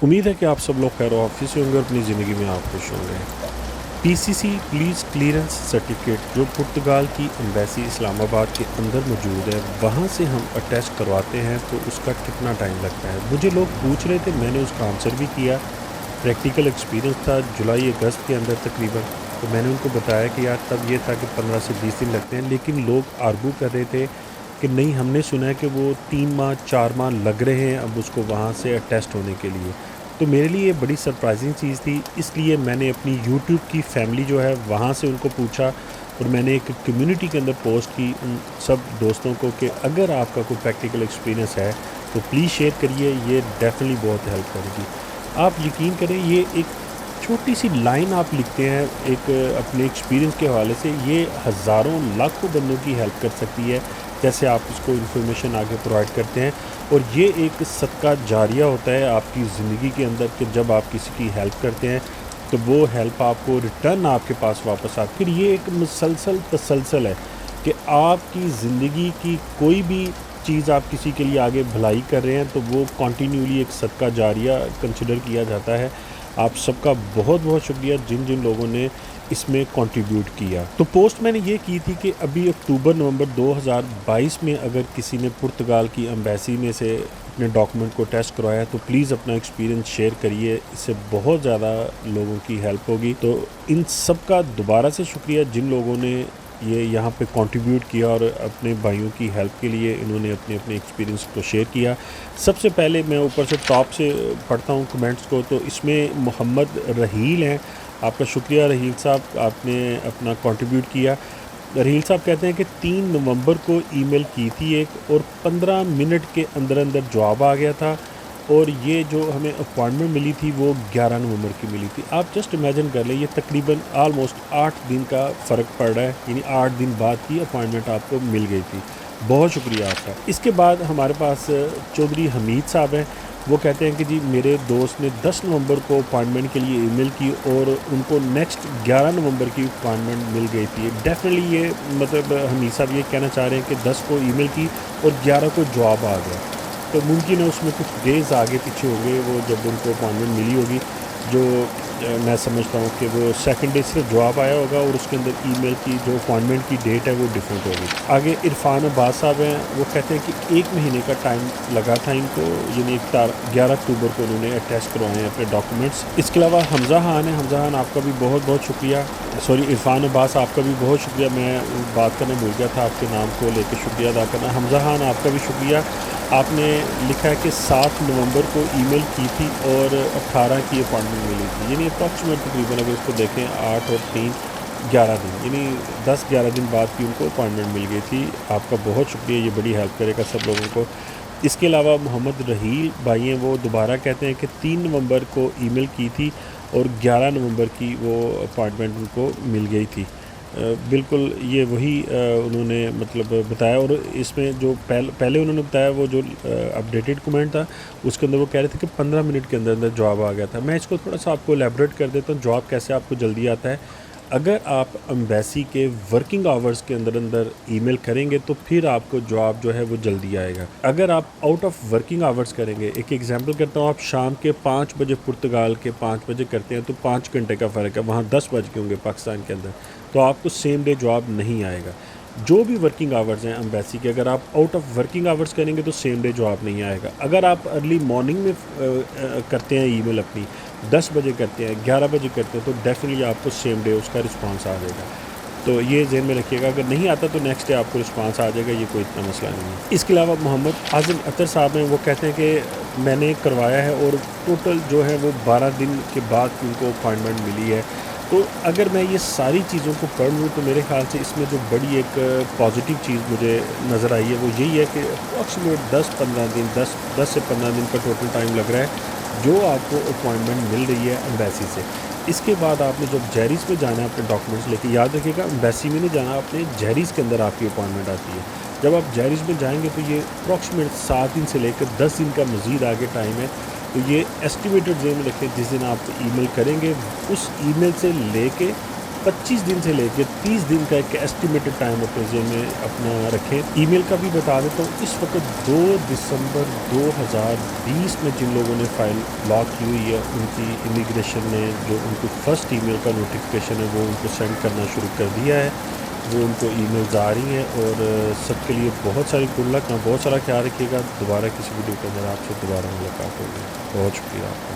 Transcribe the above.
उम्मीद है कि आप सब लोग खैर ऑफिस से होंगे और अपनी ज़िंदगी में आप खुश होंगे। पीसीसी पुलिस क्लियरेंस सर्टिफिकेट जो पुर्तगाल की एम्बेसी इस्लामाबाद के अंदर मौजूद है, वहाँ से हम अटेस्ट करवाते हैं तो उसका कितना टाइम लगता है। मुझे लोग पूछ रहे थे, मैंने उसका आंसर भी किया। प्रैक्टिकल एक्सपीरियंस था जुलाई अगस्त के अंदर तकरीबन, तो मैंने उनको बताया कि यार तब ये था कि 15 से 20 दिन लगते हैं, लेकिन लोग आर्गू कर रहे थे कि नहीं, हमने सुना है कि वो 3 माह 4 माह लग रहे हैं अब उसको वहाँ से अटेस्ट होने के लिए। तो मेरे लिए ये बड़ी सरप्राइजिंग चीज़ थी, इसलिए मैंने अपनी यूट्यूब की फैमिली जो है वहाँ से उनको पूछा और मैंने एक कम्युनिटी के अंदर पोस्ट की उन सब दोस्तों को कि अगर आपका कोई प्रैक्टिकल एक्सपीरियंस है तो प्लीज़ शेयर करिए, ये डेफिनेटली बहुत हेल्प करेगी। आप यकीन करें, ये एक छोटी सी लाइन आप लिखते हैं एक अपने एक्सपीरियंस के हवाले से, ये हज़ारों लाखों बंदों की हेल्प कर सकती है। जैसे आप उसको इन्फॉर्मेशन आगे प्रोवाइड करते हैं और ये एक सदका जारिया होता है आपकी ज़िंदगी के अंदर कि जब आप किसी की हेल्प करते हैं तो वो हेल्प आपको रिटर्न आपके पास वापस आती है। फिर ये एक मुसलसल तसलसल है कि आपकी ज़िंदगी की कोई भी चीज़ आप किसी के लिए आगे भलाई कर रहे हैं तो वो कंटिन्यूली एक सदका जारिया कंसिडर किया जाता है। आप सबका बहुत बहुत शुक्रिया जिन जिन लोगों ने इसमें कंट्रीब्यूट किया। तो पोस्ट मैंने ये की थी कि अभी अक्टूबर नवंबर 2022 में अगर किसी ने पुर्तगाल की एम्बेसी में से अपने डॉक्यूमेंट को टेस्ट करवाया तो प्लीज़ अपना एक्सपीरियंस शेयर करिए, इससे बहुत ज़्यादा लोगों की हेल्प होगी। तो इन सब का दोबारा से शुक्रिया जिन लोगों ने ये यहाँ पे कंट्रीब्यूट किया और अपने भाइयों की हेल्प के लिए इन्होंने अपने अपने एक्सपीरियंस को शेयर किया। सबसे पहले मैं ऊपर से टॉप से पढ़ता हूँ कमेंट्स को, तो इसमें मोहम्मद रहील हैं। आपका शुक्रिया रहील साहब, आपने अपना कंट्रीब्यूट किया। रहील साहब कहते हैं कि 3 नवंबर को ईमेल की थी एक और 15 मिनट के अंदर अंदर जवाब आ गया था और ये जो हमें अपॉइंटमेंट मिली थी वो 11 नवंबर की मिली थी। आप जस्ट इमेजिन कर लें, ये तकरीबन आलमोस्ट 8 दिन का फ़र्क पड़ रहा है, यानी 8 दिन बाद की अपॉइंटमेंट आपको मिल गई थी। बहुत शुक्रिया आपका। इसके बाद हमारे पास चौधरी हमीद साहब हैं। वो कहते हैं कि जी मेरे दोस्त ने 10 नवंबर को अपॉइंटमेंट के लिए ईमेल की और उनको नेक्स्ट 11 नवंबर की अपॉइंटमेंट मिल गई थी। डेफिनेटली ये मतलब हमीद साहब ये कहना चाह रहे हैं कि 10 को ईमेल की और 11 को जवाब आ गया, तो मुमकिन है उसमें कुछ डेज़ आगे पीछे होंगे वो जब उनको अपॉइंटमेंट मिली होगी, जो मैं समझता हूँ कि वो सेकंड डे से जवाब आया होगा और उसके अंदर ईमेल की जो अपॉइंटमेंट की डेट है वो डिफरेंट होगी। आगे इरफान अब्बास साहब हैं, वो कहते हैं कि 1 महीने का टाइम लगा था इनको, यानी 11 अक्टूबर को उन्होंने अटेस्ट करवाए हैं अपने डॉक्यूमेंट्स। इसके अलावा हमज़ा खान है। हमज़ा खान आपका भी बहुत बहुत शुक्रिया। सॉरी, इरफान अब्बास आपका भी बहुत शुक्रिया, मैं बात करना भूल गया था, आपके नाम को लेकर शुक्रिया अदा करना। हमज़ा खान आपका भी शुक्रिया। आपने लिखा है कि 7 नवंबर को ईमेल की थी और 18 की अपॉइंटमेंट मिली थी, यानी अप्रॉक्सीमेट तकरीबन अगर इसको देखें 8 और 3 11 दिन, यानी 10-11 दिन बाद की उनको अपॉइंटमेंट मिल गई थी। आपका बहुत शुक्रिया, ये बड़ी हेल्प करेगा सब लोगों को। इसके अलावा मोहम्मद रहील भाई हैं, वो दोबारा कहते हैं कि 3 नवंबर को ईमेल की थी और 11 नवंबर की वो अपॉइंटमेंट उनको मिल गई थी। बिल्कुल ये वही उन्होंने मतलब बताया, और इसमें जो पहले उन्होंने बताया वो जो अपडेटेड कमेंट था उसके अंदर वो कह रहे थे कि 15 मिनट के अंदर अंदर जवाब आ गया था। मैं इसको थोड़ा सा आपको एलैबोरेट कर देता हूँ, जवाब कैसे आपको जल्दी आता है। अगर आप एम्बेसी के वर्किंग आवर्स के अंदर अंदर ईमेल करेंगे तो फिर आपको जवाब जो है वो जल्दी आएगा। अगर आप आउट ऑफ वर्किंग आवर्स करेंगे, एक एग्जांपल करता हूँ, आप शाम के 5 बजे पुर्तगाल के 5 बजे करते हैं तो 5 घंटे का फ़र्क है, वहाँ 10 बज के होंगे पाकिस्तान के अंदर, तो आपको सेम डे जवाब नहीं आएगा। जो भी वर्किंग आवर्स हैं एम्बेसी के, अगर आप आउट ऑफ वर्किंग आवर्स करेंगे तो सेम डे जवाब नहीं आएगा। अगर आप अर्ली मॉर्निंग में करते हैं ईमेल अपनी, 10 बजे करते हैं, 11 बजे करते हैं, तो डेफिनेटली आपको सेम डे उसका रिस्पांस आ जाएगा। तो ये ज़हन में रखिएगा, अगर नहीं आता तो नेक्स्ट डे आपको रिस्पांस आ जाएगा, ये कोई इतना मसला नहीं है। इसके अलावा मोहम्मद आज़म अतर साहब हैं, वो कहते हैं कि मैंने करवाया है और टोटल जो है वो 12 दिन के बाद उनको अपॉइंटमेंट मिली है। तो अगर मैं ये सारी चीज़ों को पढ़ लूँ तो मेरे ख़्याल से इसमें जो बड़ी एक पॉजिटिव चीज़ मुझे नज़र आई है वो यही है कि अप्रॉक्सीमेट 10-15 दिन 10 से 15 दिन का टोटल टाइम लग रहा है जो आपको अपॉइंटमेंट मिल रही है एम्बेसी से। इसके बाद आपने जब जहरीज़ में जाना है अपने डॉक्यूमेंट्स लेके, याद रखिएगा एम्बेसी में नहीं जाना, आपने जहरीज़ के अंदर आपकी अपॉइंटमेंट आती है। जब आप जहरीज़ में जाएंगे तो ये अप्रॉक्सीमेट 7 दिन से लेकर 10 दिन का मज़ीद आगे टाइम है। तो ये एस्टिमेटेड ज़हन में रखें, जिस दिन आप ईमेल करेंगे उस ईमेल से लेके 25 दिन سے لے کے 30 دن کا ایک ایسٹیمیٹڈ ٹائم اپنے ذہن میں اپنا رکھیں. ای میل کا بھی بتا دیتا ہوں. اس وقت 2 دسمبر 2020 میں جن لوگوں نے فائل لاک کی ہوئی ہے ان کی امیگریشن نے جو ان کو فرسٹ ای میل کا نوٹیفیکیشن ہے وہ ان کو سینڈ کرنا شروع کر دیا ہے. وہ ان کو ای میلز آ رہی ہیں اور سب کے لیے بہت ساری گڈ لک. بہت سارا خیال رکھیے گا. دوبارہ کسی ویڈیو کے اندر آپ سے دوبارہ ملاقات ہوگی. بہت شکریہ آپ کا.